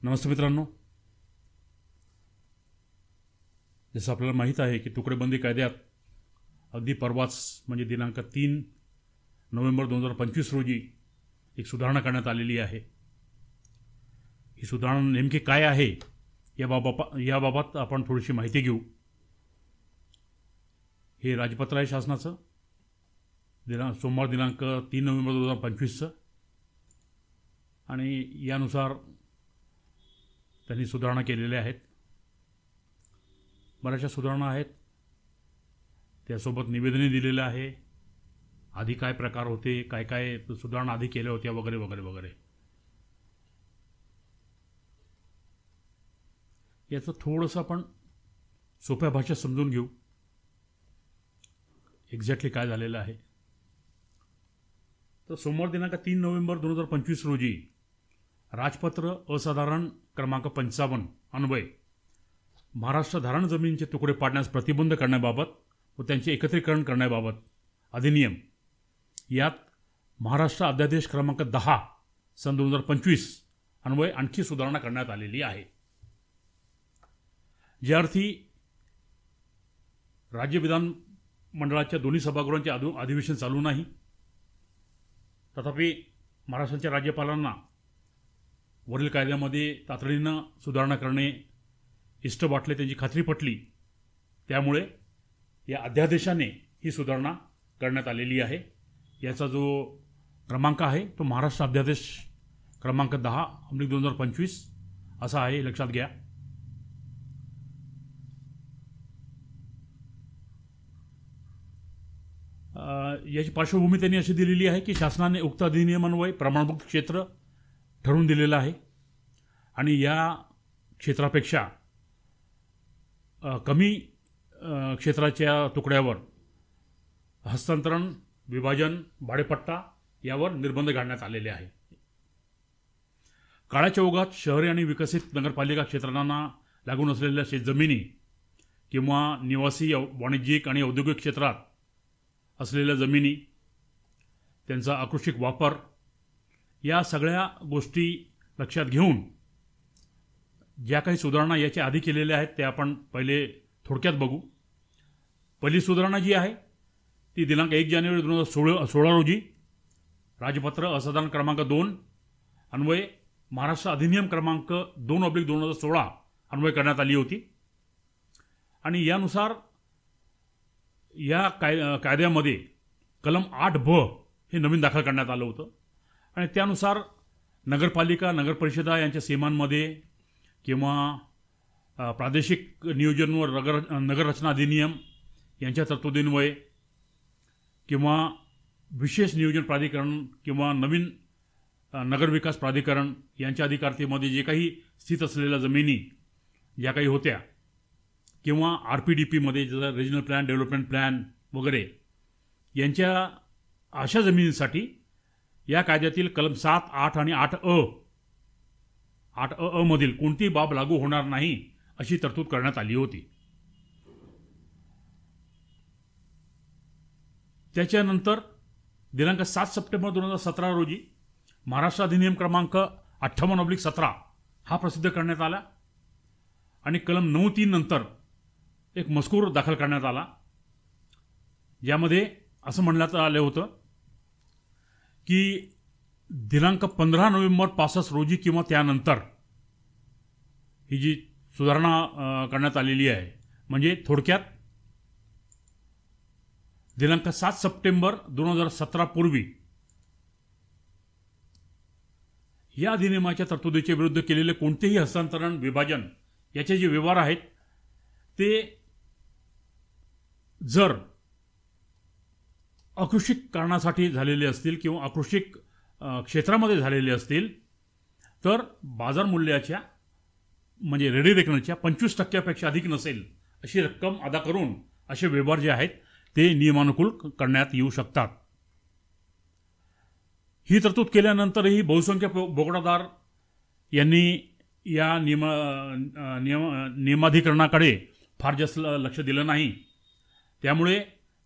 नमस्ते मित्रांनो, जसं आपल्याला माहीत आहे की तुकडेबंदी कायद्यात अगदी परवाच म्हणजे दिनांक 3 नोव्हेंबर 2025 रोजी एक सुधारणा करण्यात आलेली आहे। ही सुधारणा नेमकी काय आहे याबाबत आपण थोडीशी माहिती घेऊ। हे राजपत्र आहे शासनाचं, सोमवार दिनांक 3 नोव्हेंबर 2025 आणि यानुसार त्यांनी सुधारणा केलेल्या आहेत। बऱ्याचशा सुधारणा आहेत, त्यासोबत निवेदने दिलेलं आहे, आधी काय प्रकार होते, काय काय सुधारणा आधी केल्या होत्या वगैरे वगैरे वगैरे। याचं थोडंसं आपण सोप्या भाषेत समजून घेऊ एक्झॅक्टली काय झालेलं आहे। तर सोमवार दिनांक 3 नोव्हेंबर 2025 रोजी राजपत्र असाधारण क्रमांक 55 अन्वय महाराष्ट्र धारण जमिनीचे तुकडे पाडण्यास प्रतिबंध करण्याबाबत व त्यांचे एकत्रीकरण करण्याबाबत अधिनियम यात महाराष्ट्र अध्यादेश क्रमांक 10 सन 2025 अन्वय आणखी सुधारणा करण्यात आलेली आहे। ज्या अर्थी राज्य विधान मंडळाच्या दोन्ही सभागृहांचे अधिवेशन चालू नाही, तथापि महाराष्ट्राच्या राज्यपालांना वरील कायद्यामध्ये तातडीनं सुधारणा करणे इष्ट वाटले, त्यांची खात्री पटली, त्यामुळे या अध्यादेशाने ही सुधारणा करण्यात आलेली आहे। याचा जो क्रमांक आहे तो महाराष्ट्र अध्यादेश क्रमांक 10/2025 असा आहे, लक्षात घ्या। याची पार्श्वभूमी त्यांनी अशी दिलेली आहे की शासनाने उक्त अधिनियमान्वये प्रमाणभूत क्षेत्र ठरवून दिलेलं आहे आणि या क्षेत्रापेक्षा कमी क्षेत्राच्या तुकड्यावर हस्तांतरण, विभाजन, भाडेपट्टा यावर निर्बंध घालण्यात आलेले आहे। काळाच्या ओघात शहरे आणि विकसित नगरपालिका क्षेत्रांना लागून असलेल्या शेतजमिनी किंवा निवासी वाणिज्यिक आणि औद्योगिक क्षेत्रात असलेल्या जमिनी, त्यांचा आकृषिक वापर, या सगळ्या गोष्टी लक्षात घेऊन ज्या काही सुधारणा याच्या आधी केलेल्या आहेत त्या आपण पहिले थोडक्यात बघू। पहिली सुधारणा जी आहे ती दिनांक 1 जानेवारी 2016 रोजी राजपत्र असाधारण क्रमांक 2 अन्वये महाराष्ट्र अधिनियम क्रमांक 2/2016 अन्वय करण्यात आली होती आणि यानुसार या कायद्यामध्ये कलम 8ब हे नवीन दाखल करण्यात आलं होतं आणि त्यानुसार नगरपालिका, नगरपरिषदा यांच्या सीमांमध्ये किंवा प्रादेशिक नियोजन व नगररचना अधिनियम यांच्या तरतुदीन्वये किंवा विशेष नियोजन प्राधिकरण किंवा नवीन नगरविकास प्राधिकरण यांच्या अधिकारतेमध्ये जे काही स्थित असलेल्या जमिनी ज्या काही होत्या किंवा RPDPमध्ये जसं रिजनल प्लॅन, डेव्हलपमेंट प्लॅन वगैरे यांच्या अशा जमिनींसाठी या कायद्यातील कलम 7, 8 आणि 8अ मधील कोणती बाब लागू होणार नाही अशी तरतूद करण्यात आली होती। त्याच्यानंतर दिनांक 7 सप्टेंबर 2017 रोजी महाराष्ट्र अधिनियम क्रमांक 58/17 हा प्रसिद्ध करण्यात आला आणि कलम 9(3) नंतर एक मजकूर दाखल करण्यात आला, ज्यामध्ये असं म्हणण्यात आलं होतं की दिनांक 15 नोव्हेंबर 65 रोजी किंवा त्यानंतर ही जी सुधारणा करण्यात आलेली आहे, म्हणजे थोडक्यात दिनांक 7 सप्टेंबर 2017 पूर्वी या अधिनियमाच्या तरतुदीच्या विरुद्ध केलेले कोणतेही हस्तांतरण, विभाजन याचे जे व्यवहार आहेत ते जर अकृषिक कारणासाठी झालेले असतील किंवा अकृषिक क्षेत्रामध्ये झालेले असतील तर बाजार मूल्याच्या म्हणजे रेडी रेकनरच्या 25% अधिक नसेल अशी रक्कम अदा करून असे व्यवहार जे आहेत ते नियमानुकूल करण्यात येऊ शकतात। ही तरतूद केल्यानंतरही बहुसंख्य बोगडादार यांनी या नियमाधिकरणाकडे फार जास्त लक्ष दिलं नाही, त्यामुळे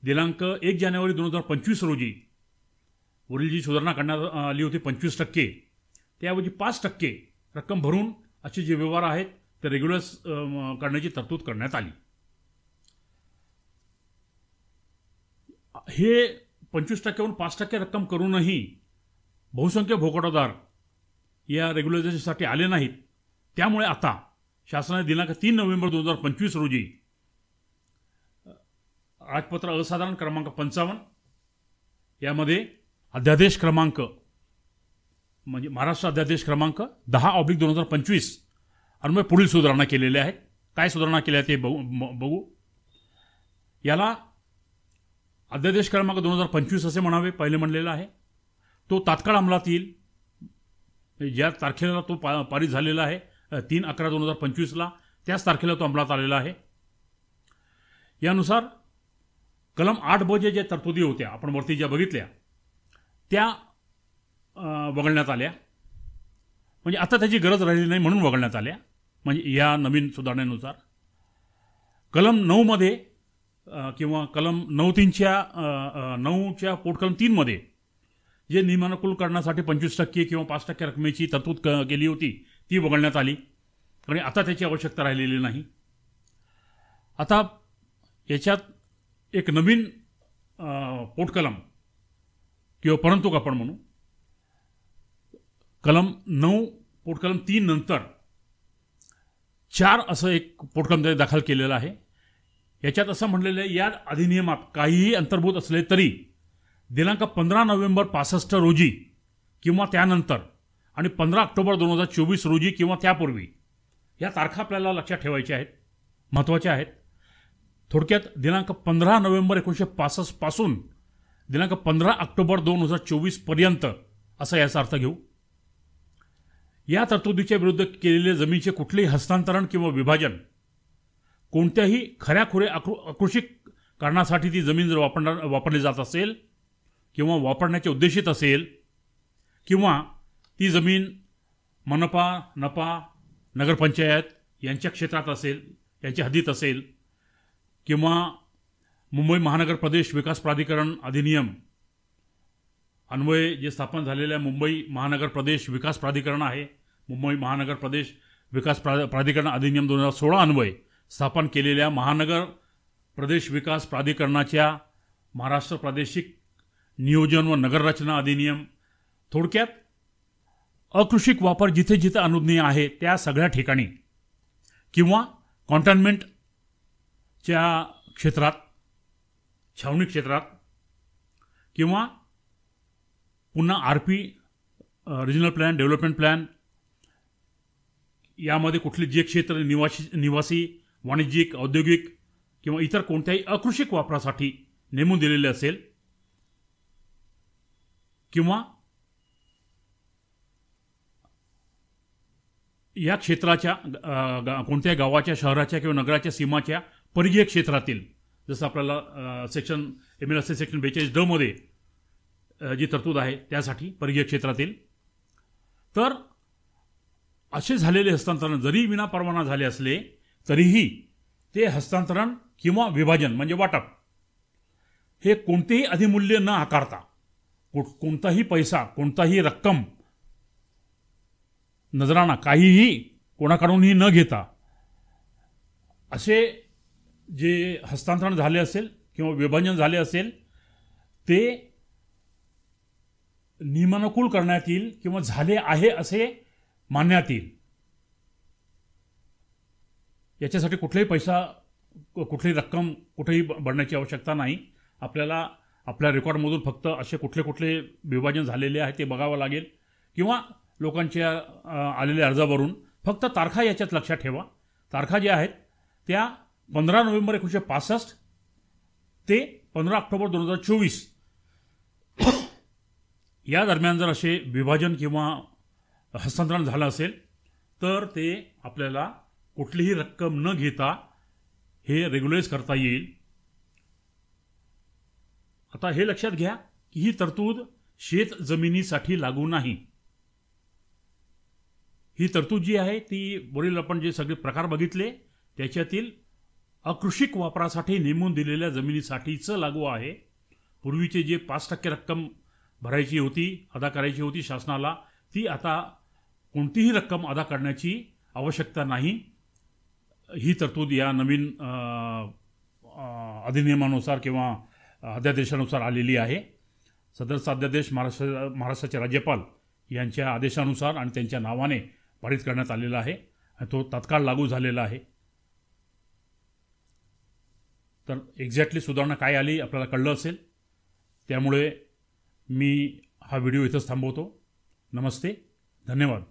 दिनांक 1 जानेवारी 2025 रोजी वरील जी सुधारणा करण्यात आली होती 25%, त्याऐवजी 5% रक्कम भरून असे जे व्यवहार आहेत ते रेग्युलराइज करण्याची तरतूद करण्यात आली. हे 25%वरून 5% रक्कम करूनही बहुसंख्य भोगवटादार या रेग्युलरायझेशनसाठी आले नाहीत. त्यामुळे आता शासनाने दिनांक 3 नोव्हेंबर 2025 रोजी राजपत्र असाधारण क्रमांक 55 यामध्ये अध्यादेश क्रमांक म्हणजे महाराष्ट्र अध्यादेश क्रमांक 10/2025 अन्वये पुढील सुधारणा केलेल्या आहेत. काय सुधारणा केल्या ते बघू. याला अध्यादेश क्रमांक 2025 असे म्हणावे. पहिले म्हणलेला आहे तो तात्काळ अंमलात येईल. ज्या तारखेला तो पारित झालेला आहे 3/11/2025 त्याच तारखेला तो अंमलात आलेला आहे. यानुसार कलम 8 ज्या तरतुदी होत्या आपण वरती ज्या बघितल्या त्या वगळण्यात आल्या. म्हणजे आता त्याची गरज राहिली नाही म्हणून वगळण्यात आल्या. म्हणजे या नवीन सुधारणेनुसार कलम 9 किंवा कलम 9च्या पोटकलम 3 जे नियमानुकूल करण्यासाठी 25% किंवा 5% रकमेची तरतूद केली होती ती वगळण्यात आली आणि आता त्याची आवश्यकता राहिलेली नाही. आता याच्यात एक नवीन पोटकलम किंवा परंतु आपण म्हणू कलम 9 पोटकलम 3 नंतर 4 असं एक पोटकलम दाखल केलेलं आहे. याच्यात असं म्हटलेलं आहे या अधिनियमात काहीही अंतर्भूत असले तरी दिनांक 15 नोव्हेंबर 65 रोजी किंवा त्यानंतर आणि 15 ऑक्टोबर 2024 रोजी किंवा त्यापूर्वी या तारखा आपल्याला लक्षात ठेवायच्या आहेत, महत्त्वाच्या आहेत. थोडक्यात दिनांक 15 नोव्हेंबर 1965 पासून दिनांक 15 ऑक्टोबर 2024 पर्यंत असा याचा अर्थ घेऊ. या तरतुदीच्या विरुद्ध केलेले जमिनीचे कुठलेही हस्तांतरण किंवा विभाजन कोणत्याही खऱ्याखुरे अकृषिक कारणासाठी ती जमीन जर वापरली जात असेल किंवा वापरण्याचे उद्देशित असेल किंवा ती जमीन मनपा नपा नगरपंचायत यांच्या क्षेत्रात असेल, यांच्या हद्दीत असेल किंवा मुंबई महानगर प्रदेश विकास प्राधिकरण अधिनियम अन्वये जे स्थापन झालेल्या मुंबई महानगर प्रदेश विकास प्राधिकरण आहे, मुंबई महानगर प्रदेश विकास प्राधिकरण अधिनियम 2016 अन्वये स्थापन केलेल्या महानगर प्रदेश विकास प्राधिकरणाच्या महाराष्ट्र प्रादेशिक नियोजन व नगररचना अधिनियम, थोडक्यात अकृषिक वापर जिथे जिथे अनुज्ञेय आहे त्या सगळ्या ठिकाणी किंवा कॉन्टेनमेंटच्या क्षेत्रात, छावणी क्षेत्रात किंवा पुन्हा RP regional plan development plan यामध्ये कुठले जे क्षेत्र निवासी वाणिज्यिक औद्योगिक किंवा इतर कोणत्याही अकृषिक वापरासाठी नेमून दिलेले असेल किंवा या क्षेत्राच्या कोणत्या गावाच्या शहराच्या किंवा नगराच्या सीमाच्या परिघीय क्षेत्रातील जसं आपल्याला सेक्शन MLSA सेक्शन 42D मध्ये जी तरतूद आहे त्यासाठी परिघीय क्षेत्रातील, तर असे झालेले हस्तांतरण जरी विनापरवाना झाले असले तरीही ते हस्तांतरण किंवा विभाजन म्हणजे वाटप हे कोणतेही अधिमूल्य न आकारता कोणताही पैसा कोणताही रक्कम नजराना काहीही कोणाकडूनही न घेता असे जे हस्तांतरण झाले असेल किंवा विभाजन झाले असेल ते नियमानुकूल करण्यात येईल किंवा झाले आहे असे मानण्यात येईल. याच्यासाठी कुठलाही पैसा कुठलीही रक्कम कुठेही भरण्याची आवश्यकता नाही. आपल्याला आपल्या रेकॉर्डमधून फक्त असे कुठले कुठले विभाजन झालेले आहे ते बघावं लागेल किंवा लोकांच्या आलेल्या अर्जावरून फक्त तारखा याच्यात लक्षात ठेवा. तारखा ज्या आहेत त्या 15 नोव्हेंबर 1965 ते 15 ऑक्टोबर 2024 या दरम्यान जर असे विभाजन किंवा हस्तांतरण झालं असेल तर ते आपल्याला कुठलीही रक्कम न घेता हे रेग्युलाइज करता येईल. आता हे लक्षात घ्या की ही तरतूद शेत जमिनीसाठी लागू नाही. ही तरतूद जी आहे ती वरील आपण जे सगळे प्रकार बघितले त्याच्यातील अकृषिक वापरासाठी नेमून दिलेल्या जमिनीसाठीच लागू आहे. पूर्वीचे जे 5% रक्कम भरायची होती, अदा करायची होती शासनाला, ती आता कोणतीही रक्कम अदा करण्याची आवश्यकता नाही. ही तरतूद या नवीन अधिनियमानुसार किंवा अध्यादेशानुसार आलेली आहे. सदरचा अध्यादेश महाराष्ट्राचे राज्यपाल यांच्या आदेशानुसार आणि त्यांच्या नावाने पारित करण्यात आलेला आहे आणि तो तात्काळ लागू झालेला आहे. तर एक्झॅक्टली सुधारणा काय आली आपल्याला कळलं असेल. त्यामुळे मी हा व्हिडिओ इथंच थांबवतो. नमस्ते, धन्यवाद.